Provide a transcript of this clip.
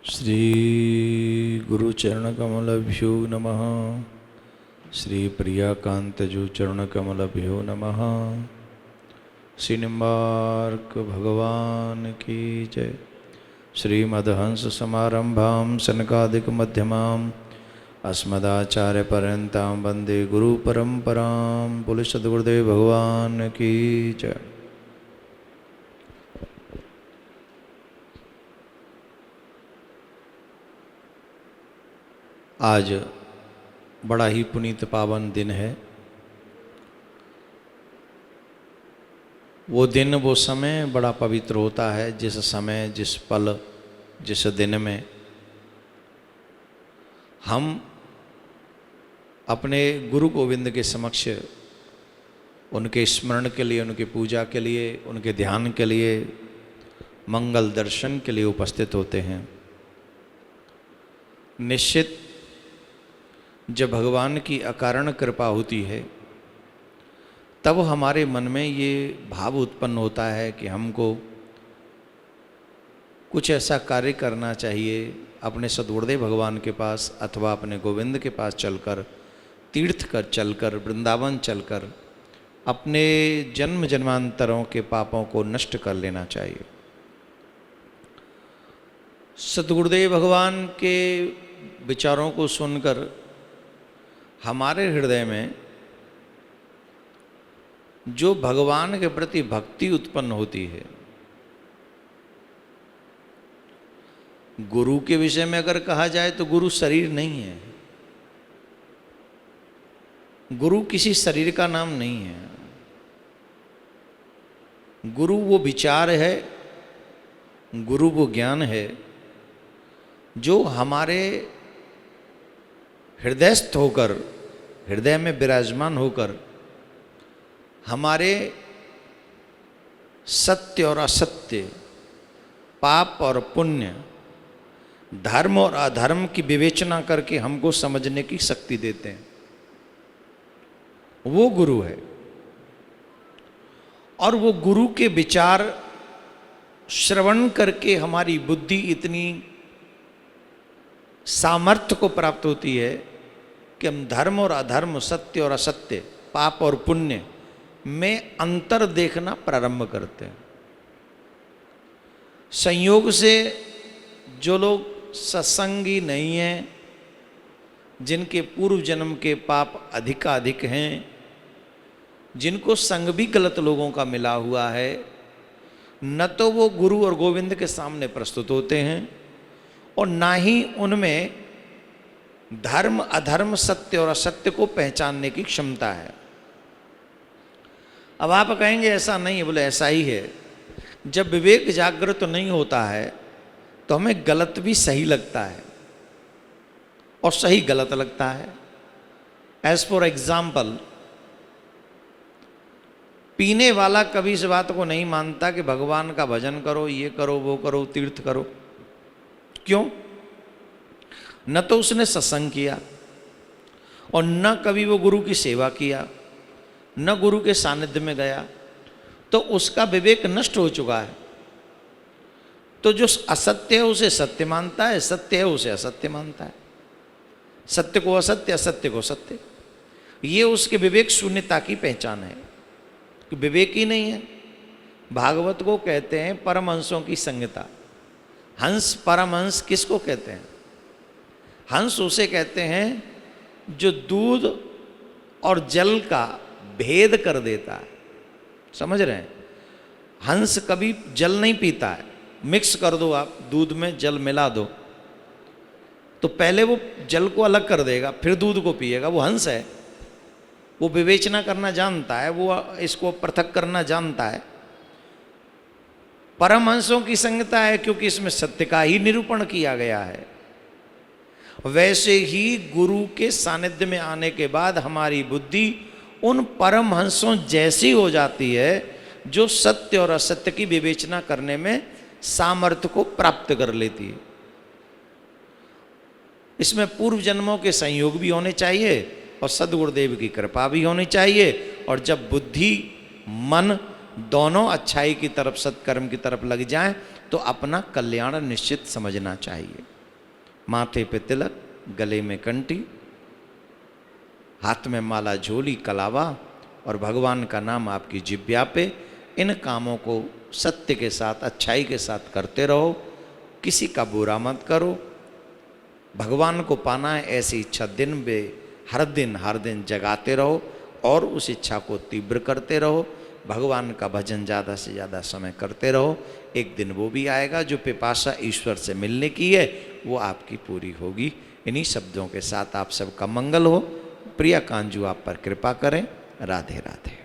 श्री गुरुचरणकमलभ्यो नमः। श्री प्रियाकांतजो चरणकमलभ्यो नमः। श्री निम्बार्क भगवान की जय। श्रीमद्हंस समारंभां सनकादिक मध्यमाम् अस्मदाचार्यपर्यन्तां वन्दे गुरुपरम्परां। बोले सद्गुरुदेव भगवान की जय। आज बड़ा ही पुनीत पावन दिन है। वो दिन वो समय बड़ा पवित्र होता है जिस समय, जिस पल, जिस दिन में हम अपने गुरु गोविंद के समक्ष उनके स्मरण के लिए, उनकी पूजा के लिए, उनके ध्यान के लिए, मंगल दर्शन के लिए उपस्थित होते हैं। निश्चित जब भगवान की अकारण कृपा होती है तब हमारे मन में ये भाव उत्पन्न होता है कि हमको कुछ ऐसा कार्य करना चाहिए अपने सद्गुरुदेव भगवान के पास अथवा अपने गोविंद के पास चलकर, तीर्थ कर चलकर, वृंदावन चलकर अपने जन्म जन्मांतरों के पापों को नष्ट कर लेना चाहिए। सद्गुरुदेव भगवान के विचारों को सुनकर हमारे हृदय में जो भगवान के प्रति भक्ति उत्पन्न होती है, गुरु के विषय में अगर कहा जाए तो गुरु शरीर नहीं है। गुरु किसी शरीर का नाम नहीं है। गुरु वो विचार है, गुरु वो ज्ञान है जो हमारे हृदयस्थ होकर, हृदय में विराजमान होकर हमारे सत्य और असत्य, पाप और पुण्य, धर्म और अधर्म की विवेचना करके हमको समझने की शक्ति देते हैं। वो गुरु है। और वो गुरु के विचार श्रवण करके हमारी बुद्धि इतनी सामर्थ्य को प्राप्त होती है कि हम धर्म और अधर्म, सत्य और असत्य, पाप और पुण्य में अंतर देखना प्रारंभ करते हैं। संयोग से जो लोग सत्संगी नहीं हैं, जिनके पूर्व जन्म के पाप अधिकाधिक हैं, जिनको संग भी गलत लोगों का मिला हुआ है, न तो वो गुरु और गोविंद के सामने प्रस्तुत होते हैं और ना ही उनमें धर्म, अधर्म, सत्य और असत्य को पहचानने की क्षमता है। अब आप कहेंगे ऐसा नहीं है। बोले ऐसा ही है। जब विवेक जागृत नहीं होता है तो हमें गलत भी सही लगता है और सही गलत लगता है। एज फॉर एग्जाम्पल, पीने वाला कभी इस बात को नहीं मानता कि भगवान का भजन करो, ये करो, वो करो, तीर्थ करो। क्यों? न तो उसने सत्संग किया और न कभी वो गुरु की सेवा किया, न गुरु के सानिध्य में गया, तो उसका विवेक नष्ट हो चुका है। तो जो असत्य है उसे सत्य मानता है, सत्य है उसे असत्य मानता है, सत्य को असत्य, असत्य को सत्य। ये उसके विवेक शून्यता की पहचान है कि विवेक ही नहीं है। भागवत को कहते हैं परमहंसों की संगता। हंस, परमहंस किसको कहते हैं? हंस उसे कहते हैं जो दूध और जल का भेद कर देता है। समझ रहे हैं? हंस कभी जल नहीं पीता है। मिक्स कर दो आप, दूध में जल मिला दो तो पहले वो जल को अलग कर देगा, फिर दूध को पिएगा। वो हंस है। वो विवेचना करना जानता है, वो इसको पृथक करना जानता है। परमहंसों की संगता है क्योंकि इसमें सत्य का ही निरूपण किया गया है। वैसे ही गुरु के सानिध्य में आने के बाद हमारी बुद्धि उन परमहंसों जैसी हो जाती है जो सत्य और असत्य की विवेचना करने में सामर्थ्य को प्राप्त कर लेती है। इसमें पूर्व जन्मों के संयोग भी होने चाहिए और सद्गुरुदेव की कृपा भी होनी चाहिए। और जब बुद्धि, मन दोनों अच्छाई की तरफ, सत्कर्म की तरफ लग जाएं तो अपना कल्याण निश्चित समझना चाहिए। माथे पे तिलक, गले में कंठी, हाथ में माला, झोली, कलावा और भगवान का नाम आपकी जिह्वा पे, इन कामों को सत्य के साथ, अच्छाई के साथ करते रहो। किसी का बुरा मत करो। भगवान को पाना है ऐसी इच्छा दिन बे हर दिन जगाते रहो और उस इच्छा को तीव्र करते रहो। भगवान का भजन ज़्यादा से ज़्यादा समय करते रहो। एक दिन वो भी आएगा जो पिपासा ईश्वर से मिलने की है, वो आपकी पूरी होगी। इन्हीं शब्दों के साथ आप सबका मंगल हो। प्रिया कांजू आप पर कृपा करें। राधे राधे।